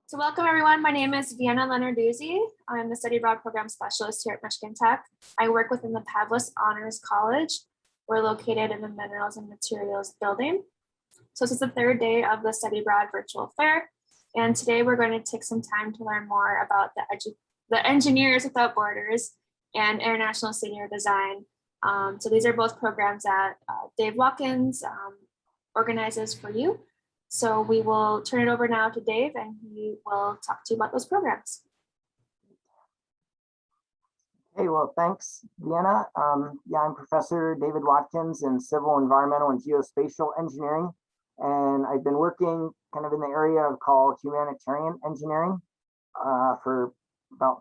So welcome everyone. My name is Vienna Leonarduzzi. I'm the Study Abroad Program Specialist here at Michigan Tech. I work within the Pavlis Honors College. We're located in the Minerals and Materials building. So this is the third day of the Study Abroad Virtual Fair. And today we're going to take some time to learn more about the Engineers Without Borders and International Senior Design. So these are both programs that Dave Watkins organizes for you. So we will turn it over now to Dave and he will talk to you about those programs. Hey, well, thanks, Vienna. I'm Professor David Watkins in Civil, Environmental, and Geospatial Engineering. And I've been working kind of in the area called humanitarian engineering for about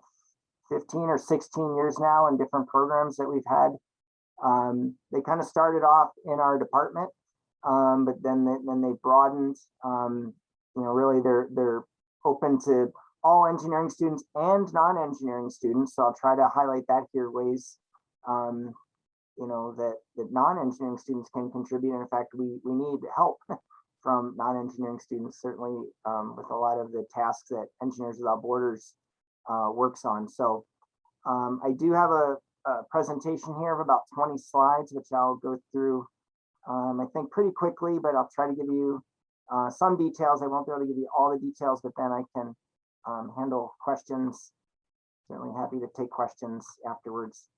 15 or 16 years now in different programs that we've had. They kind of started off in our department. But then they broadened. Really they're open to all engineering students and non-engineering students. So I'll try to highlight that here, ways that non-engineering students can contribute. And in fact, we need help from non-engineering students, certainly with a lot of the tasks that Engineers Without Borders works on. So I do have a presentation here of about 20 slides, which I'll go through I think pretty quickly, but I'll try to give you some details. I won't be able to give you all the details, but then I can handle questions. Certainly happy to take questions afterwards.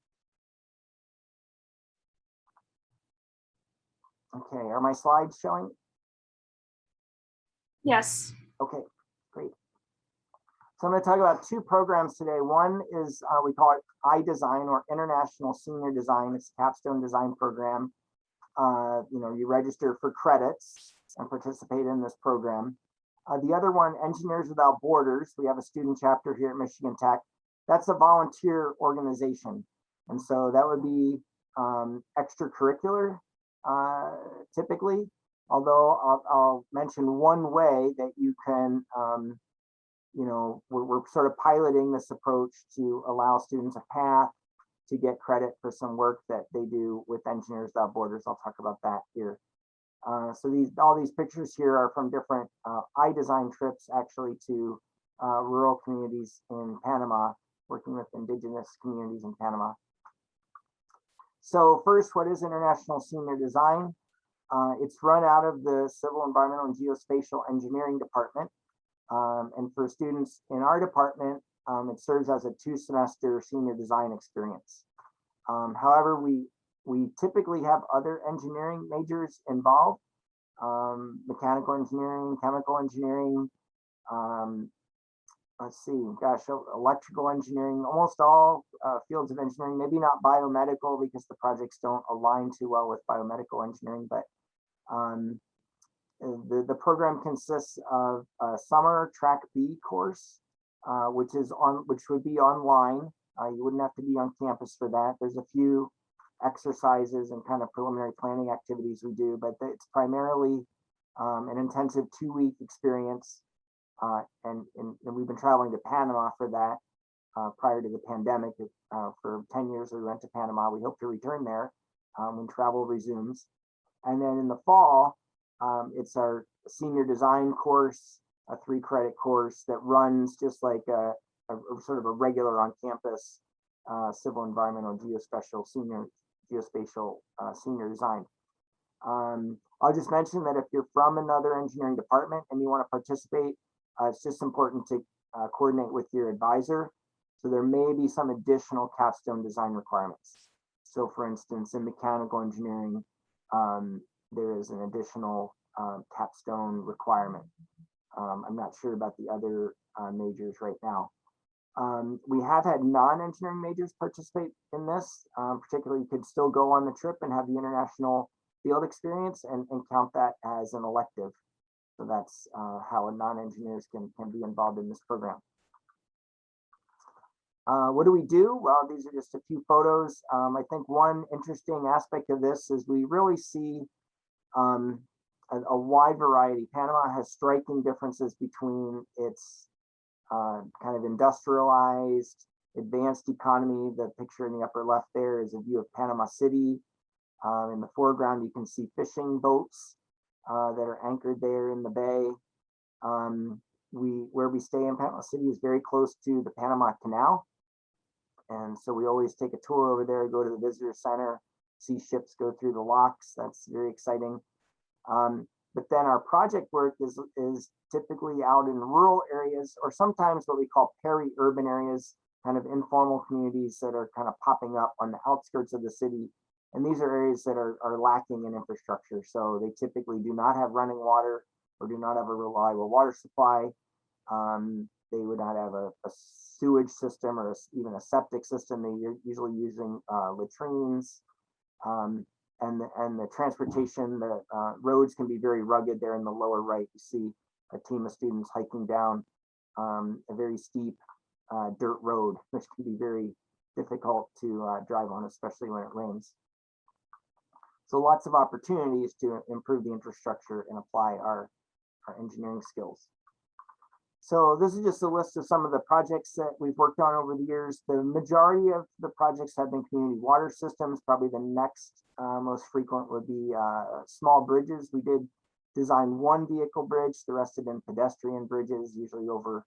Okay, are my slides showing? Yes. Okay, great. So I'm going to talk about two programs today. One is we call it iDesign, or International Senior Design. It's a capstone design program. You register for credits and participate in this program. The other one, Engineers Without Borders, we have a student chapter here at Michigan Tech. That's a volunteer organization. And so that would be extracurricular typically, although I'll mention one way that you can, we're sort of piloting this approach to allow students a path to get credit for some work that they do with Engineers Without Borders. I'll talk about that here. So all these pictures here are from different iDesign trips actually to rural communities in Panama, working with indigenous communities in Panama. So first, what is International Senior Design? It's run out of the Civil, Environmental, and Geospatial Engineering department. And for students in our department, it serves as a 2-semester senior design experience. However, we typically have other engineering majors involved, mechanical engineering, chemical engineering, electrical engineering, almost all fields of engineering, maybe not biomedical because the projects don't align too well with biomedical engineering, but the program consists of a summer track B course, which would be online. You wouldn't have to be on campus for that. There's a few exercises and kind of preliminary planning activities we do, but it's primarily an intensive 2-week experience. And we've been traveling to Panama for that prior to the pandemic. For 10 years we went to Panama. We hope to return there when travel resumes. And then in the fall, it's our senior design course, a 3-credit course that runs just like a sort of a regular on-campus civil, environmental, geospatial senior design. I'll just mention that if you're from another engineering department and you want to participate, it's just important to coordinate with your advisor. So there may be some additional capstone design requirements. So for instance, in mechanical engineering, there is an additional capstone requirement. I'm not sure about the other majors right now. We have had non-engineering majors participate in this. Particularly, you could still go on the trip and have the international field experience and count that as an elective. So that's how non-engineers can be involved in this program. What do we do? Well, these are just a few photos. I think one interesting aspect of this is we really see a wide variety. Panama has striking differences between its kind of industrialized, advanced economy. The picture in the upper left there is a view of Panama City. In the foreground, you can see fishing boats that are anchored there in the bay. where we stay in Panama City is very close to the Panama Canal. And so we always take a tour over there, go to the visitor center, see ships go through the locks. That's very exciting. But then our project work is typically out in rural areas, or sometimes what we call peri-urban areas, kind of informal communities that are kind of popping up on the outskirts of the city. And these are areas that are lacking in infrastructure. So they typically do not have running water or do not have a reliable water supply. They would not have a sewage system or even a septic system. They're usually using latrines. And the transportation, the roads can be very rugged. There in the lower right, you see a team of students hiking down a very steep dirt road, which can be very difficult to drive on, especially when it rains. So lots of opportunities to improve the infrastructure and apply our engineering skills. So this is just a list of some of the projects that we've worked on over the years. The majority of the projects have been community water systems. Probably the next most frequent would be small bridges. We did design one vehicle bridge. The rest have been pedestrian bridges, usually over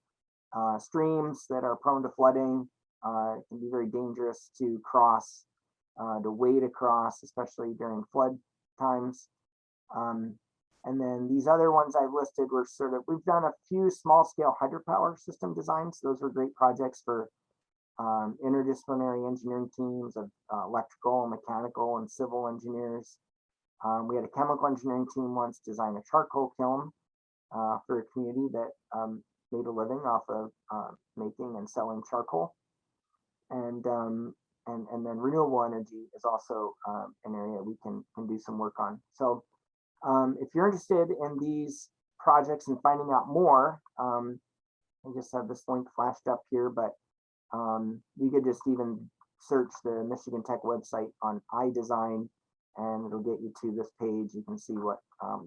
streams that are prone to flooding. It can be very dangerous to cross, to wade across, especially during flood times. And then these other ones I listed were we've done a few small scale hydropower system designs. Those were great projects for interdisciplinary engineering teams of electrical, mechanical, and civil engineers. We had a chemical engineering team once design a charcoal kiln for a community that made a living off of making and selling charcoal. And then renewable energy is also an area we can do some work on. So if you're interested in these projects and finding out more, I just have this link flashed up here, but you could just even search the Michigan Tech website on iDesign, and it'll get you to this page. You can see what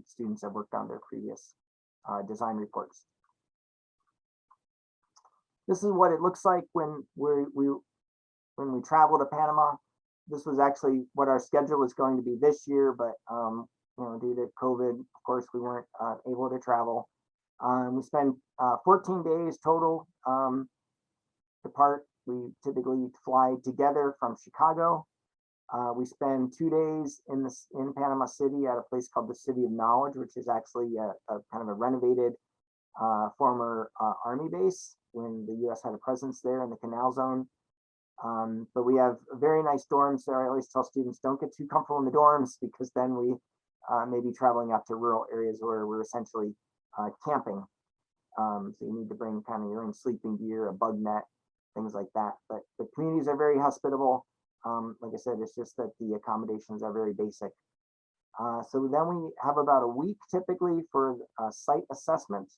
students have worked on their previous design reports. This is what it looks like when we travel to Panama. This was actually what our schedule was going to be this year, but due to COVID, of course, we weren't able to travel. We spent 14 days total. We typically fly together from Chicago. We spend 2 days in Panama City at a place called the City of Knowledge, which is actually a kind of a renovated former Army base when the U.S. had a presence there in the Canal Zone. But we have very nice dorms there. I always tell students, don't get too comfortable in the dorms, because then we may be traveling out to rural areas where we're essentially camping. So you need to bring kind of your own sleeping gear, a bug net, things like that. But the communities are very hospitable. Like I said, it's just that the accommodations are very basic. So then we have about a week typically for site assessment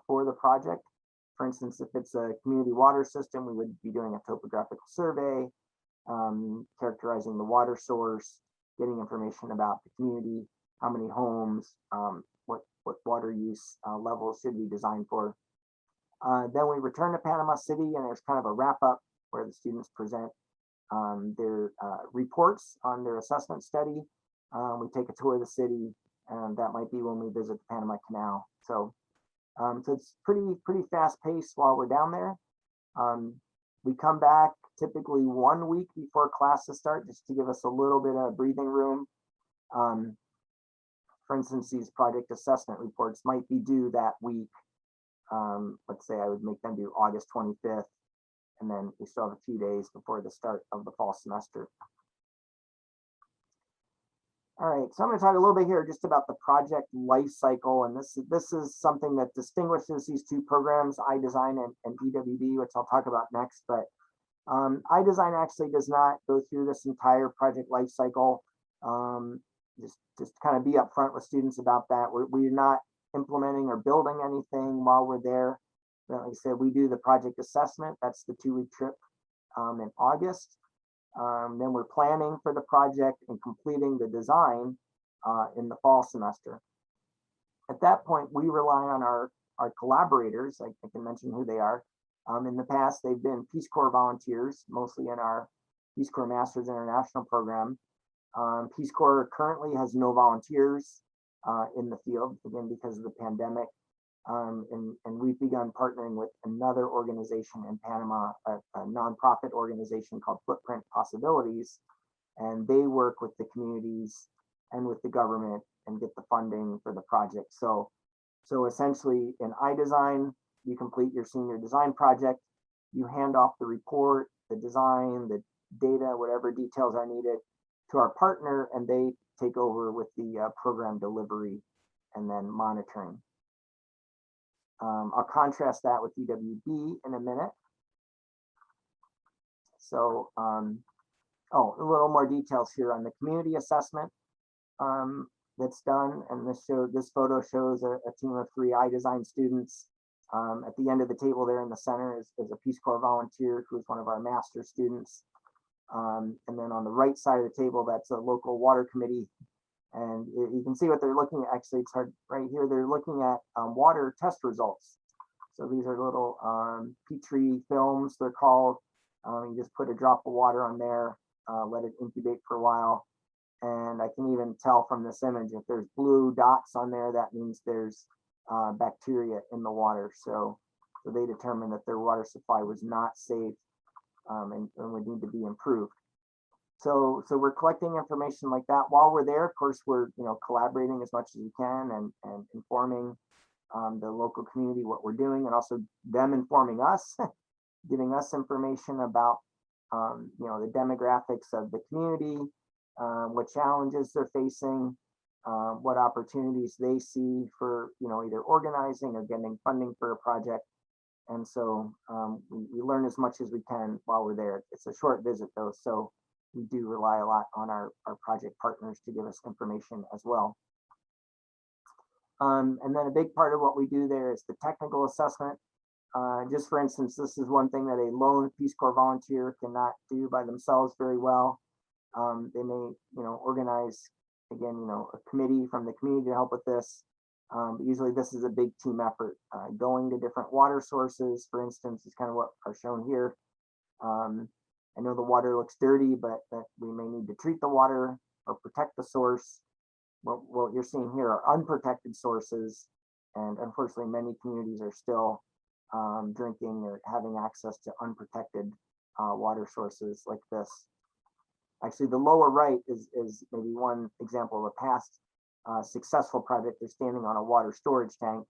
for the project. For instance, if it's a community water system, we would be doing a topographical survey, characterizing the water source, getting information about the community, how many homes, what water use levels should we design for. Then we return to Panama City, and there's kind of a wrap up where the students present their reports on their assessment study. We take a tour of the city, and that might be when we visit the Panama Canal. So it's pretty fast paced while we're down there. We come back typically 1 week before classes start, just to give us a little bit of breathing room. For instance, these project assessment reports might be due that week. Let's say I would make them due August 25th, and then we still have a few days before the start of the fall semester. All right, so I'm going to talk a little bit here just about the project life cycle, and this is something that distinguishes these two programs, iDesign and EWB, which I'll talk about next. But iDesign actually does not go through this entire project life cycle. Just kind of be upfront with students about that. We're not implementing or building anything while we're there. But like I said, we do the project assessment. That's the 2-week trip in August. Then we're planning for the project and completing the design in the fall semester. At that point, we rely on our collaborators. I can mention who they are. In the past, they've been Peace Corps volunteers, mostly in our Peace Corps Masters International program. Peace Corps currently has no volunteers in the field, again, because of the pandemic. And we've begun partnering with another organization in Panama, a nonprofit organization called Footprint Possibilities, and they work with the communities and with the government and get the funding for the project. So essentially in iDesign, you complete your senior design project, you hand off the report, the design, the data, whatever details are needed to our partner, and they take over with the program delivery and then monitoring. I'll contrast that with UWB in a minute. So, oh, a little more details here on the community assessment that's done. And this photo shows a team of 3 iDesign students. At the end of the table there in the center is a Peace Corps volunteer who's one of our master students. And then on the right side of the table, that's a local water committee. And you can see what they're looking at. Actually, it's hard right here. They're looking at water test results. So these are little Petri films, they're called. You just put a drop of water on there, let it incubate for a while. And I can even tell from this image, if there's blue dots on there, that means there's bacteria in the water. So they determined that their water supply was not safe and would need to be improved. So we're collecting information like that while we're there. Of course, we're collaborating as much as we can and informing the local community what we're doing, and also them informing us, giving us information about the demographics of the community, what challenges they're facing, what opportunities they see for either organizing or getting funding for a project. And so we learn as much as we can while we're there. It's a short visit though, so we do rely a lot on our project partners to give us information as well. And then a big part of what we do there is the technical assessment. Just for instance, this is one thing that a lone Peace Corps volunteer cannot do by themselves very well. They may, organize, again, a committee from the community to help with this. But usually this is a big team effort. Going to different water sources, for instance, is kind of what are shown here. I know the water looks dirty, but that we may need to treat the water or protect the source. What you're seeing here are unprotected sources, and unfortunately many communities are still drinking or having access to unprotected water sources like this. Actually, the lower right is maybe one example of a past successful project. They're standing on a water storage tank,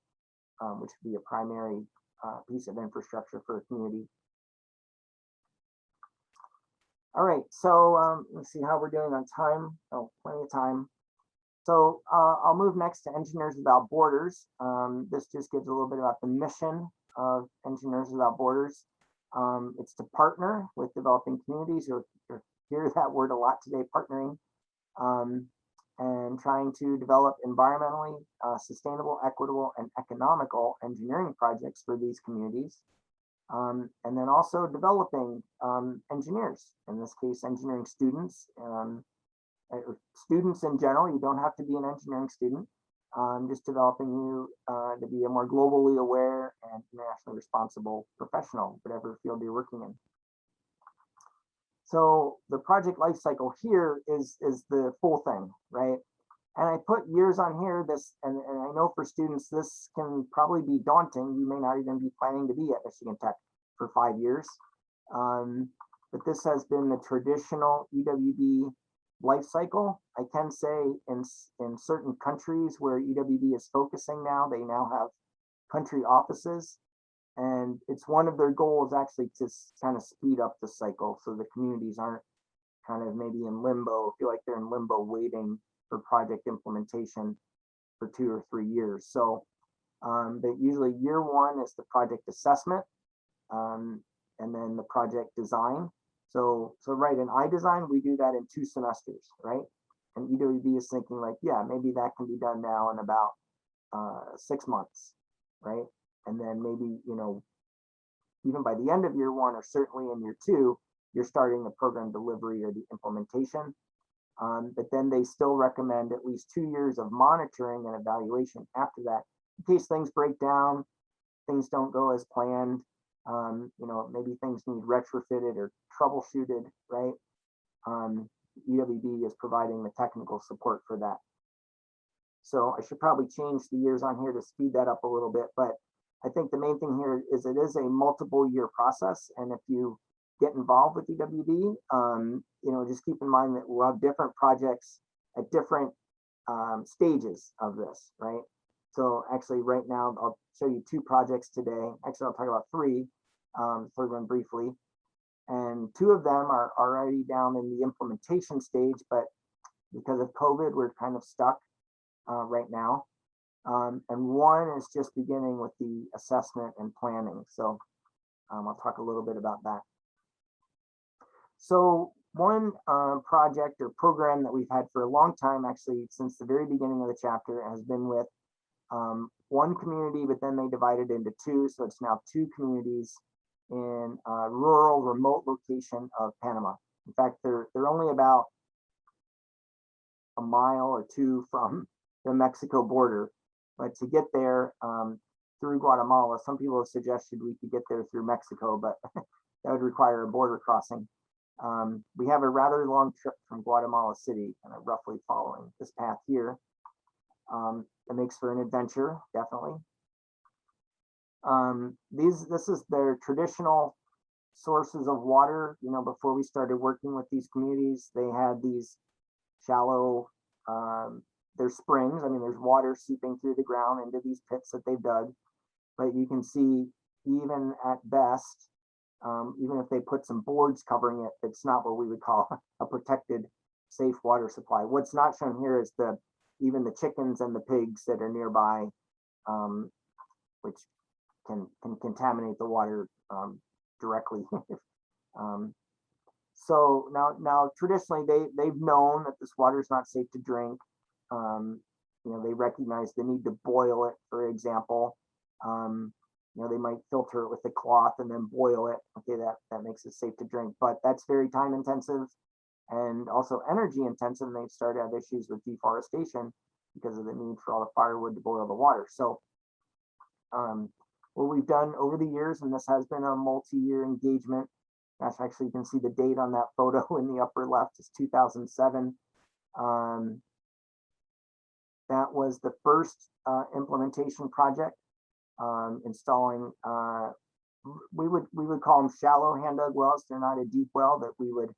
which would be a primary piece of infrastructure for a community. All right, so let's see how we're doing on time. Oh, plenty of time. So I'll move next to Engineers Without Borders. This just gives a little bit about the mission of Engineers Without Borders. It's to partner with developing communities. You'll hear that word a lot today, partnering, and trying to develop environmentally sustainable, equitable, and economical engineering projects for these communities. And then also developing engineers, in this case, engineering students. Students in general, you don't have to be an engineering student, just developing you to be a more globally aware and internationally responsible professional, whatever field you're working in. So the project life cycle here is the full thing, right? And I put years on here, and I know for students, this can probably be daunting. You may not even be planning to be at Michigan Tech for 5 years. But this has been the traditional EWB life cycle. I can say in certain countries where EWB is focusing now, they now have country offices. And it's one of their goals actually to kind of speed up the cycle so the communities aren't kind of maybe in limbo, feel like they're in limbo waiting for project implementation for 2 or 3 years. So but usually year 1 is the project assessment, and then the project design. So right, in iDesign, we do that in 2 semesters, right? And EWB is thinking like, yeah, maybe that can be done now in about 6 months, right? And then maybe, even by the end of year 1, or certainly in year 2, you're starting the program delivery or the implementation. But then they still recommend at least 2 years of monitoring and evaluation after that, in case things break down, things don't go as planned, maybe things need retrofitted or troubleshooted, right? EWB is providing the technical support for that. So I should probably change the years on here to speed that up a little bit. But I think the main thing here is it is a multiple year process. And if you get involved with EWD, just keep in mind that we'll have different projects at different stages of this, right? So actually right now, I'll show you 2 projects today. Actually, I'll talk about 3, third one briefly. And 2 of them are already down in the implementation stage, but because of COVID, we're kind of stuck right now. And one is just beginning with the assessment and planning. So I'll talk a little bit about that. So one project or program that we've had for a long time, actually since the very beginning of the chapter, has been with one community, but then they divided into 2. So it's now 2 communities in a rural, remote location of Panama. In fact, they're only about a mile or 2 from the Mexico border. But to get there through Guatemala, some people have suggested we could get there through Mexico, but that would require a border crossing. We have a rather long trip from Guatemala City, kind of roughly following this path here. It makes for an adventure, definitely. This is their traditional sources of water. Before we started working with these communities, they had these shallow, there's springs. I mean, there's water seeping through the ground into these pits that they've dug. But you can see, even at best, even if they put some boards covering it, it's not what we would call a protected, safe water supply. What's not shown here is even the chickens and the pigs that are nearby, which can contaminate the water directly. So now traditionally they've known that this water is not safe to drink. They recognize the need to boil it, for example. They might filter it with a cloth and then boil it. Okay, that makes it safe to drink, but that's very time intensive and also energy intensive. And they've started to have issues with deforestation because of the need for all the firewood to boil the water. So what we've done over the years, and this has been a multi-year engagement. Gosh, actually, you can see the date on that photo in the upper left is 2007. That was the first implementation project, installing, we would call them shallow hand dug wells. They're not a deep well that we would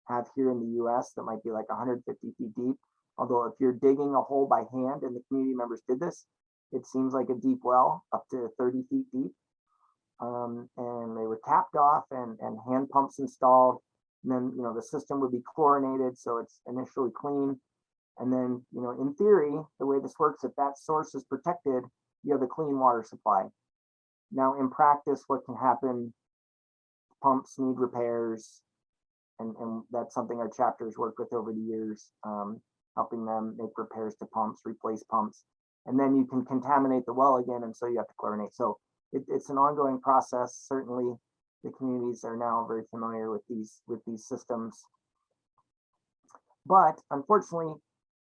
have here in the US that might be like 150 feet deep. Although if you're digging a hole by hand, and the community members did this, it seems like a deep well up to 30 feet deep. And they were capped off and hand pumps installed. And then, the system would be chlorinated, so it's initially clean. And then, in theory, the way this works, if that source is protected, you have a clean water supply. Now, in practice, what can happen, pumps need repairs, and that's something our chapters worked with over the years, helping them make repairs to pumps, replace pumps, and then you can contaminate the well again, and so you have to chlorinate. So it's an ongoing process. Certainly, the communities are now very familiar with these systems. But unfortunately,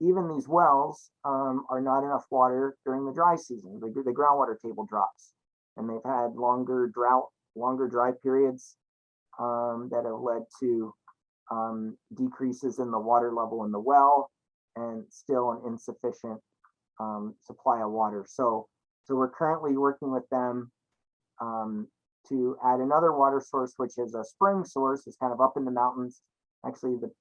even these wells are not enough water during the dry season. The groundwater table drops, and they've had longer dry periods that have led to decreases in the water level in the well, and still an insufficient supply of water. So we're currently working with them to add another water source, which is a spring source. It's kind of up in the mountains. Actually, the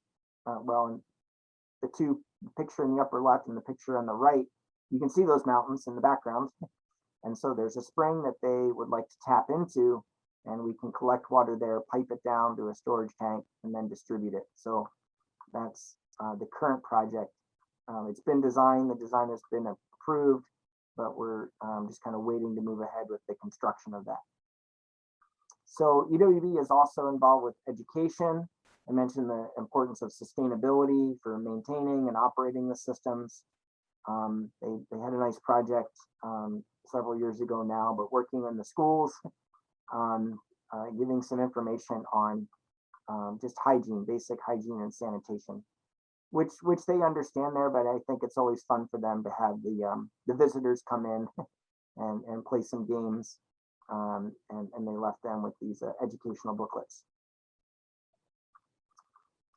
picture in the upper left and the picture on the right, you can see those mountains in the background. And so there's a spring that they would like to tap into, and we can collect water there, pipe it down to a storage tank, and then distribute it. So that's the current project. It's been designed, the design has been approved, but we're just kind of waiting to move ahead with the construction of that. So EWB is also involved with education. I mentioned the importance of sustainability for maintaining and operating the systems. They had a nice project several years ago now, but working in the schools, giving some information on just hygiene, basic hygiene and sanitation, which they understand there, but I think it's always fun for them to have the visitors come in and play some games, and they left them with these educational booklets.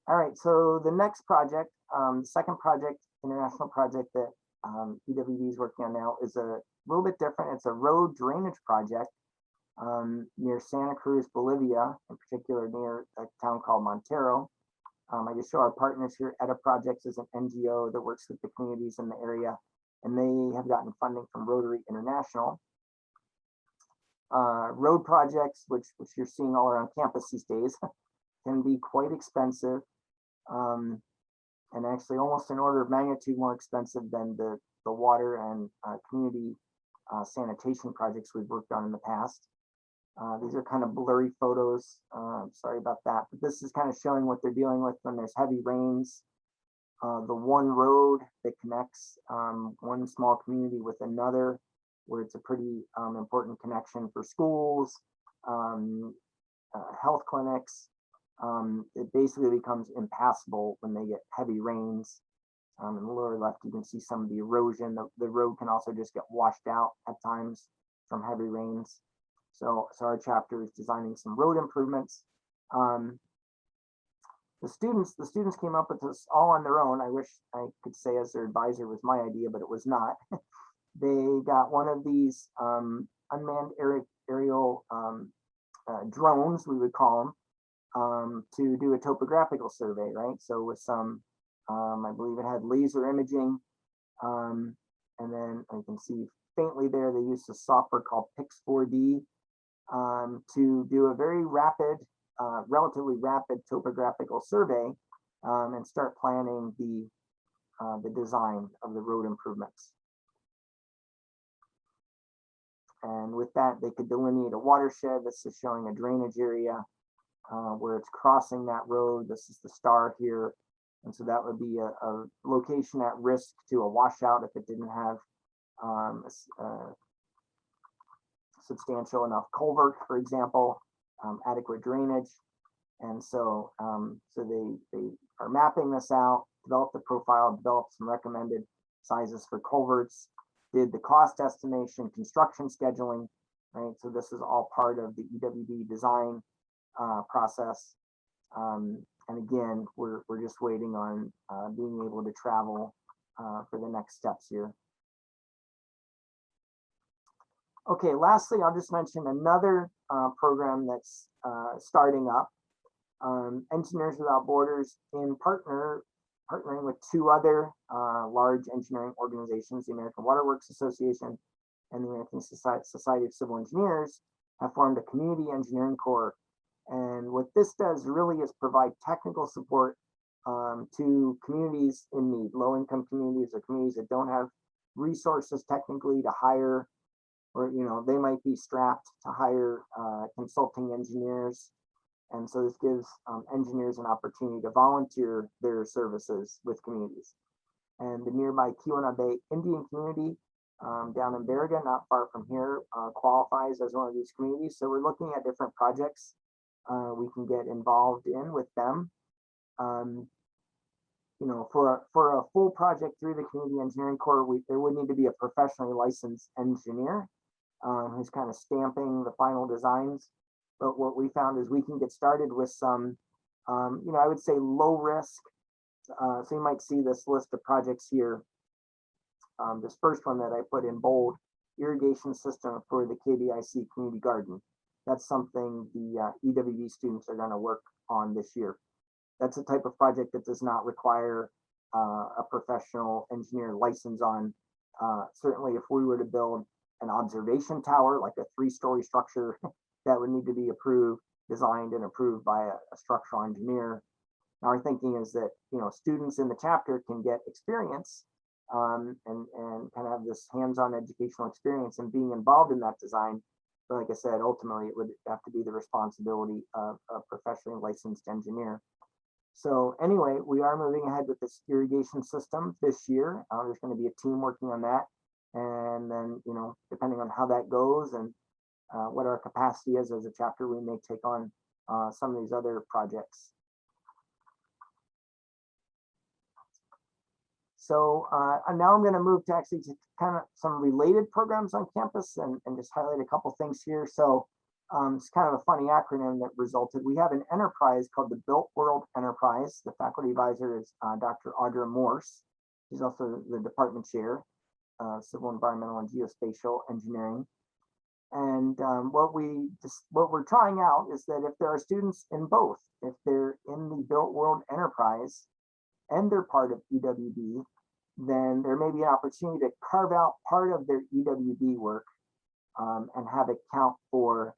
All right, so the next project, the second project, international project that EWD is working on now is a little bit different. It's a road drainage project near Santa Cruz, Bolivia, in particular near a town called Montero. I just show our partners here. ETA Projects is an NGO that works with the communities in the area, and they have gotten funding from Rotary International. Road projects, which you're seeing all around campus these days, can be quite expensive, and actually almost an order of magnitude more expensive than the water and community sanitation projects we've worked on in the past. These are kind of blurry photos. Sorry about that, but this is kind of showing what they're dealing with when there's heavy rains. The one road that connects one small community with another, where it's a pretty important connection for schools, health clinics. It basically becomes impassable when they get heavy rains. In the lower left, you can see some of the erosion. The road can also just get washed out at times from heavy rains. So our chapter is designing some road improvements. The students came up with this all on their own. I wish I could say as their advisor was my idea, but it was not. They got one of these unmanned aerial drones, we would call them, to do a topographical survey, right? So with some, I believe it had laser imaging, and then you can see faintly there, they used a software called Pix4D to do a very rapid, relatively rapid topographical survey and start planning the design of the road improvements. And with that, they could delineate a watershed. This is showing a drainage area where it's crossing that road. This is the star here. And so that would be a location at risk to a washout if it didn't have substantial enough culvert, for example, adequate drainage. And so they are mapping this out, develop the profile, develop some recommended sizes for culverts, did the cost estimation, construction scheduling, right? So this is all part of the EWD design process. And again, we're just waiting on being able to travel for the next steps here. Okay, lastly, I'll just mention another program that's starting up. Engineers Without Borders, in partnering with two other large engineering organizations, the American Water Works Association and the American Society of Civil Engineers, have formed a community engineering corps. And what this does really is provide technical support to communities in need, low-income communities or communities that don't have resources technically to hire, or they might be strapped to hire consulting engineers. And so this gives engineers an opportunity to volunteer their services with communities. And the nearby Keweenaw Bay Indian community down in Berriga, not far from here, qualifies as one of these communities. So we're looking at different projects we can get involved in with them. For a full project through the Community Engineering Corps, there would need to be a professionally licensed engineer who's kind of stamping the final designs. But what we found is we can get started with some, I would say low risk. So you might see this list of projects here. This first one that I put in bold, irrigation system for the KBIC community garden. That's something the EWD students are going to work on this year. That's a type of project that does not require a professional engineer license on. Certainly if we were to build an observation tower, like a 3-story structure, that would need to be approved, designed and approved by a structural engineer. Now our thinking is that, students in the chapter can get experience and kind of have this hands-on educational experience and being involved in that design. But like I said, ultimately it would have to be the responsibility of a professionally licensed engineer. So anyway, we are moving ahead with this irrigation system this year. There's going to be a team working on that. And then, depending on how that goes and what our capacity is as a chapter, we may take on some of these other projects. So now I'm going to move to actually kind of some related programs on campus and just highlight a couple things here. So it's kind of a funny acronym that resulted. We have an enterprise called the Built World Enterprise. The faculty advisor is Dr. Audra Morse. She's also the department chair. civil, environmental, and geospatial engineering. And what we're trying out is that if there are students in both, if they're in the built world enterprise and they're part of EWB, then there may be an opportunity to carve out part of their EWB work and have it count for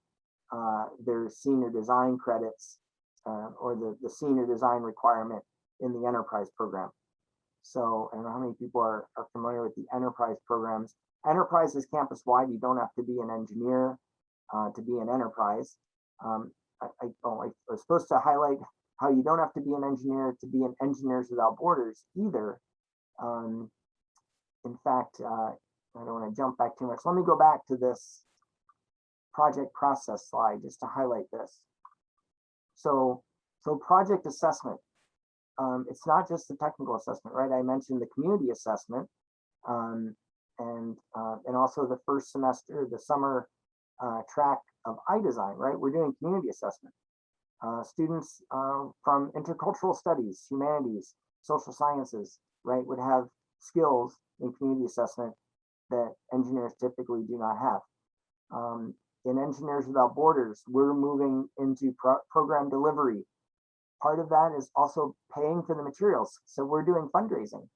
their senior design credits or the senior design requirement in the enterprise program. So I don't know how many people are familiar with the enterprise programs. Enterprise is campus-wide. You don't have to be an engineer to be an enterprise. I was supposed to highlight how you don't have to be an engineer to be an Engineers Without Borders either. In fact, I don't want to jump back too much. Let me go back to this project process slide just to highlight this. So project assessment. It's not just the technical assessment, right? I mentioned the community assessment and also the first semester, the summer track of iDesign, right? We're doing community assessment. Students from intercultural studies, humanities, social sciences, right, would have skills in community assessment that engineers typically do not have. In Engineers Without Borders, we're moving into program delivery. Part of that is also paying for the materials. So we're doing fundraising.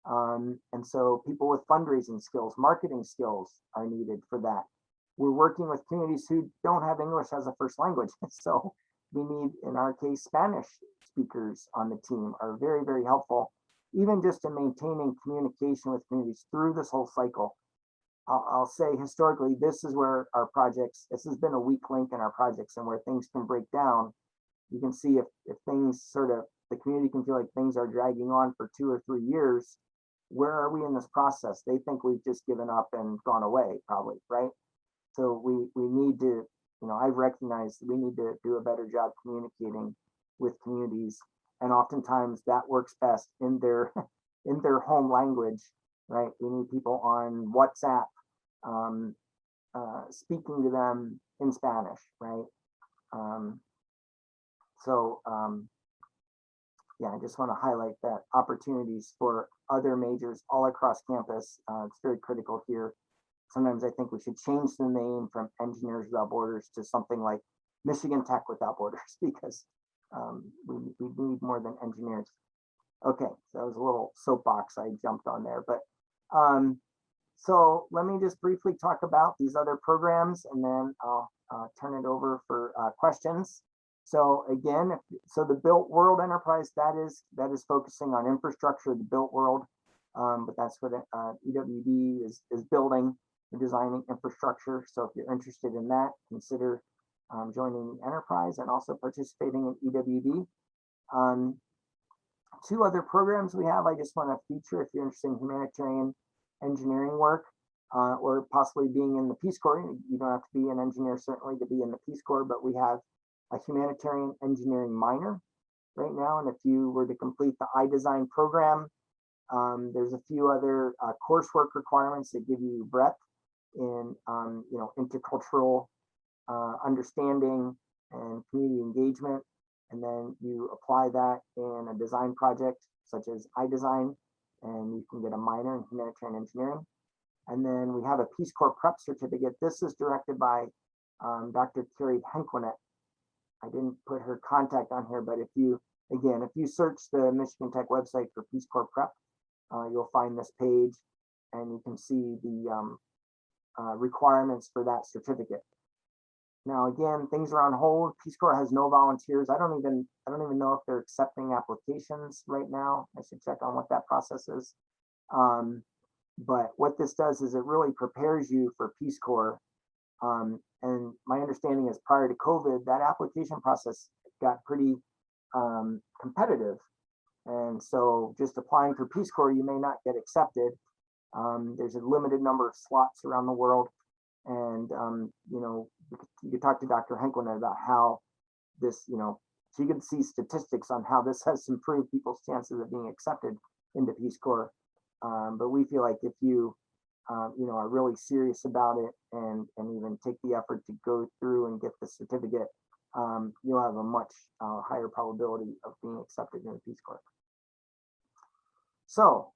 And so people with fundraising skills, marketing skills are needed for that. We're working with communities who don't have English as a first language. So we need, in our case, Spanish speakers on the team are very, very helpful, even just in maintaining communication with communities through this whole cycle. I'll say historically, this is where our projects, this has been a weak link in our projects and where things can break down. You can see if things sort of, the community can feel like things are dragging on for 2 or 3 years, where are we in this process? They think we've just given up and gone away, probably, right? So we need to, I've recognized we need to do a better job communicating with communities. And oftentimes that works best in their home language, right? We need people on WhatsApp speaking to them in Spanish, right? Yeah, I just want to highlight that opportunities for other majors all across campus. It's very critical here. Sometimes I think we should change the name from Engineers Without Borders to something like Michigan Tech Without Borders, because we need more than engineers. Okay, so that was a little soapbox I jumped on there, but so let me just briefly talk about these other programs and then I'll turn it over for questions. So again, so the Built World Enterprise, that is focusing on infrastructure, the built world, but that's what EWB is building, designing infrastructure. So if you're interested in that, consider joining the enterprise and also participating in EWB. 2 other programs we have, I just want to feature if you're interested in humanitarian engineering work or possibly being in the Peace Corps. You don't have to be an engineer certainly to be in the Peace Corps, but we have a humanitarian engineering minor right now. And if you were to complete the iDesign program, there's a few other coursework requirements that give you breadth in intercultural understanding and community engagement. And then you apply that in a design project such as iDesign, and you can get a minor in humanitarian engineering. And then we have a Peace Corps prep certificate. This is directed by Dr. Carrie Henquinet. I didn't put her contact on here, but if you search the Michigan Tech website for Peace Corps prep, you'll find this page and you can see the requirements for that certificate. Now, again, things are on hold. Peace Corps has no volunteers. I don't even know if they're accepting applications right now. I should check on what that process is. But what this does is it really prepares you for Peace Corps. And my understanding is prior to COVID, that application process got pretty competitive. And so just applying for Peace Corps, you may not get accepted. There's a limited number of slots around the world. And, you could talk to Dr. Henkelman about how this, she could see statistics on how this has improved people's chances of being accepted into Peace Corps. But we feel like if you, are really serious about it and even take the effort to go through and get the certificate, you'll have a much higher probability of being accepted into Peace Corps. So,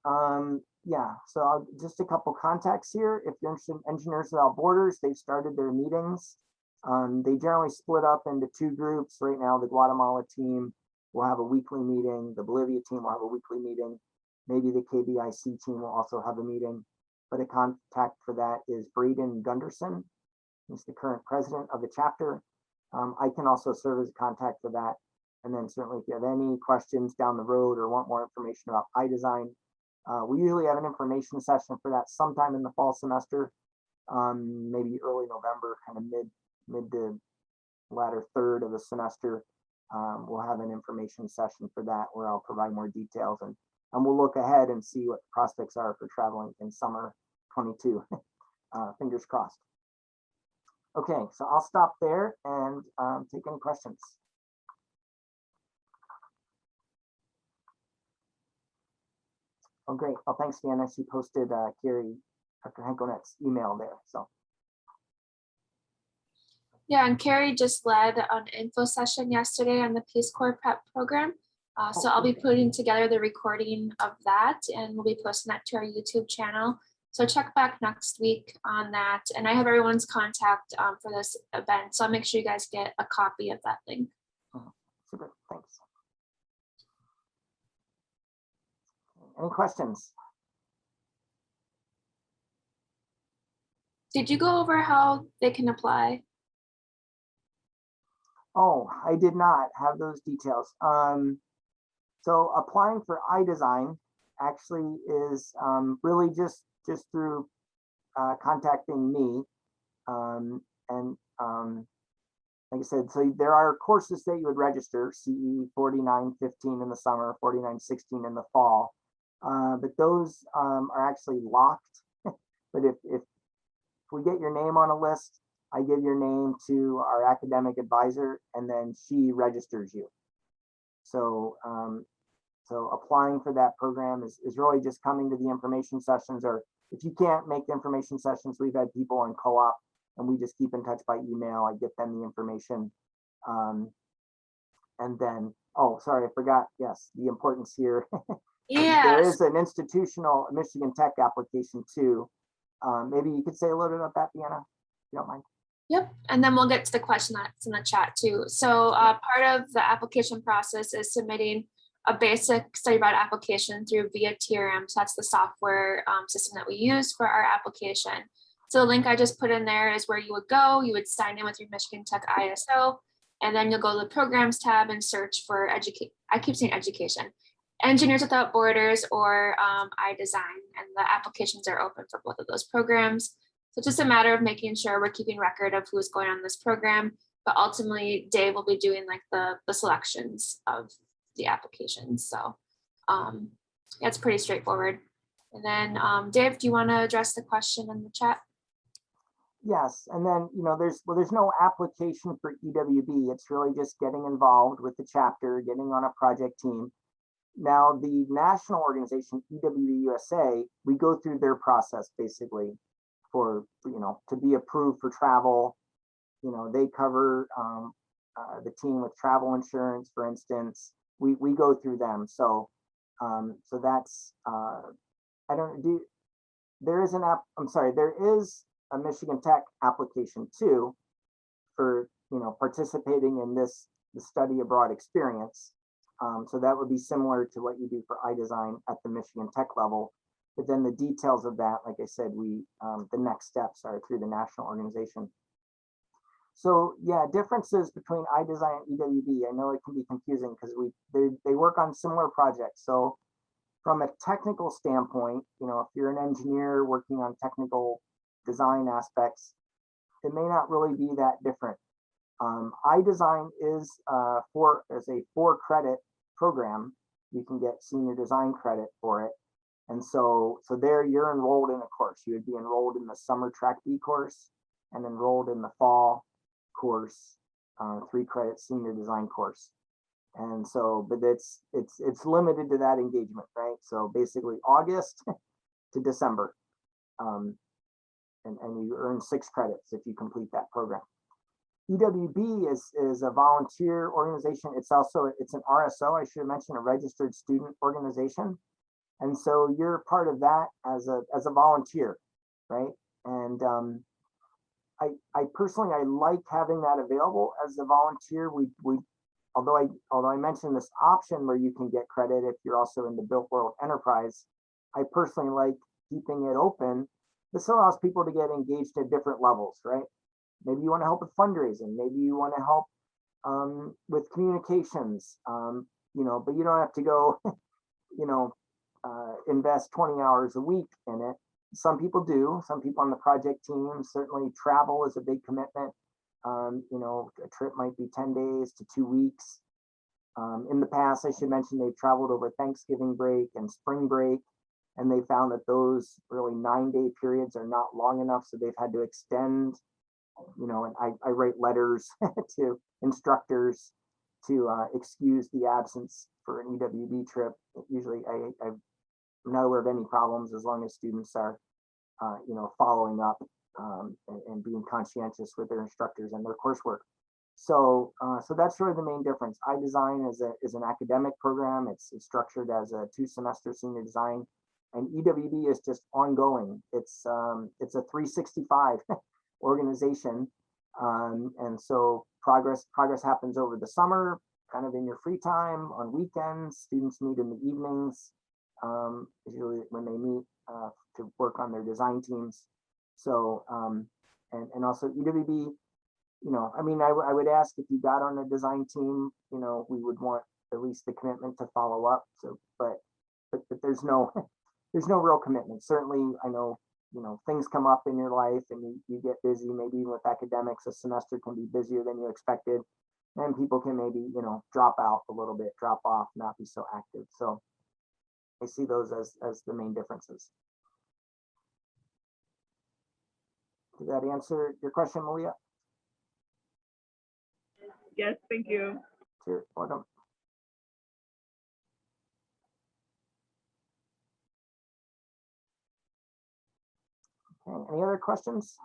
yeah, so just a couple contacts here. If you're interested in Engineers Without Borders, they've started their meetings. They generally split up into two groups. Right now, the Guatemala team will have a weekly meeting. The Bolivia team will have a weekly meeting. Maybe the KBIC team will also have a meeting. But a contact for that is Braden Gunderson. He's the current president of the chapter. I can also serve as a contact for that. And then certainly if you have any questions down the road or want more information about iDesign, we usually have an information session for that sometime in the fall semester, maybe early November, kind of mid to latter third of the semester. We'll have an information session for that where I'll provide more details and we'll look ahead and see what the prospects are for traveling in summer 22. Fingers crossed. Okay, so I'll stop there and take any questions. Oh, great. Oh, thanks, Deanna. She posted Carrie, Dr. Henkelnet's email there. So. Yeah, and Carrie just led an info session yesterday on the Peace Corps prep program. So I'll be putting together the recording of that and we'll be posting that to our YouTube channel. So check back next week on that. And I have everyone's contact for this event. So I'll make sure you guys get a copy of that link. Super, thanks. Any questions? Did you go over how they can apply? Oh, I did not have those details. So applying for iDesign actually is really just through contacting me. Like I said, so there are courses that you would register, CE 4915 in the summer, 4916 in the fall. But those are actually locked. But if we get your name on a list, I give your name to our academic advisor and then she registers you. So, so applying for that program is really just coming to the information sessions, or if you can't make the information sessions, we've had people on co-op and we just keep in touch by email. I get them the information. And then, oh, sorry, I forgot. Yes, the importance here. Yeah. There is an institutional Michigan Tech application too. Maybe you could say a little bit about that, Deanna, if you don't mind. Yep, and then we'll get to the question that's in the chat too. So part of the application process is submitting a basic study abroad application through via TRM. So that's the software system that we use for our application. So the link I just put in there is where you would go. You would sign in with your Michigan Tech ISO, and then you'll go to the programs tab and search for education, Engineers Without Borders or iDesign, and the applications are open for both of those programs. So it's just a matter of making sure we're keeping record of who's going on this program, but ultimately Dave will be doing like the selections of the applications. So yeah, it's pretty straightforward. And then Dave, do you want to address the question in the chat? Yes, and then there's no application for EWB. It's really just getting involved with the chapter, getting on a project team. Now the national organization EWB USA, we go through their process basically for to be approved for travel. They cover the team with travel insurance, for instance. We go through them. So so that's there is a Michigan Tech application too for participating in the study abroad experience. So that would be similar to what you do for iDesign at the Michigan Tech level. But then the details of that, like I said, the next steps are through the national organization. So yeah, differences between iDesign and EWB. I know it can be confusing because they work on similar projects. So from a technical standpoint, if you're an engineer working on technical design aspects, it may not really be that different. iDesign is a 4-credit program. You can get senior design credit for it. And so there you're enrolled in a course. You would be enrolled in the summer track B course and enrolled in the fall course, 3-credit senior design course. And so, but it's limited to that engagement, right? So basically August to December. And you earn 6 credits if you complete that program. EWB is a volunteer organization. It's an RSO, I should have mentioned, a registered student organization. And so you're part of that as a volunteer, right? And I personally, I like having that available as a volunteer. Although I mentioned this option where you can get credit if you're also in the Built World Enterprise, I personally like keeping it open. This allows people to get engaged at different levels, right? Maybe you want to help with fundraising. Maybe you want to help with communications, but you don't have to go, invest 20 hours a week in it. Some people do. Some people on the project team, certainly travel is a big commitment. A trip might be 10 days to 2 weeks. In the past, I should mention they've traveled over Thanksgiving break and spring break, and they found that those really 9-day periods are not long enough. So they've had to extend, and I write letters to instructors to excuse the absence for an EWB trip. Usually I'm not aware of any problems as long as students are, following up and being conscientious with their instructors and their coursework. So that's really the main difference. iDesign is an academic program. It's structured as a 2-semester senior design, and EWB is just ongoing. It's a 365 organization, and so progress happens over the summer, kind of in your free time, on weekends. Students meet in the evenings, usually when they meet to work on their design teams. So and also EWB, I would ask if you got on a design team, we would want at least the commitment to follow up. So, but there's no real commitment. Certainly, I know, things come up in your life and you get busy. Maybe even with academics, a semester can be busier than you expected, and people can maybe, drop out a little bit, drop off, not be so active. So I see those as the main differences. Did that answer your question, Malia? Yes, thank you. Sure, welcome. Okay, any other questions?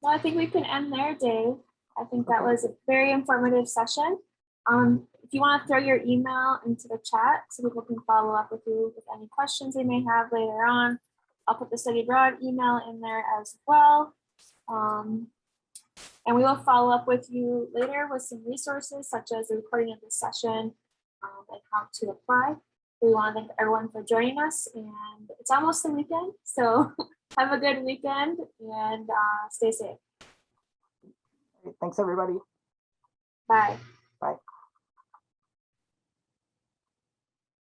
Well, I think we can end there, Dave. I think that was a very informative session. If you want to throw your email into the chat so people can follow up with you with any questions they may have later on, I'll put the Study Abroad email in there as well. And we will follow up with you later with some resources such as the recording of this session and how to apply. We want to thank everyone for joining us, and it's almost the weekend, so have a good weekend and stay safe. Thanks, everybody. Bye. Bye.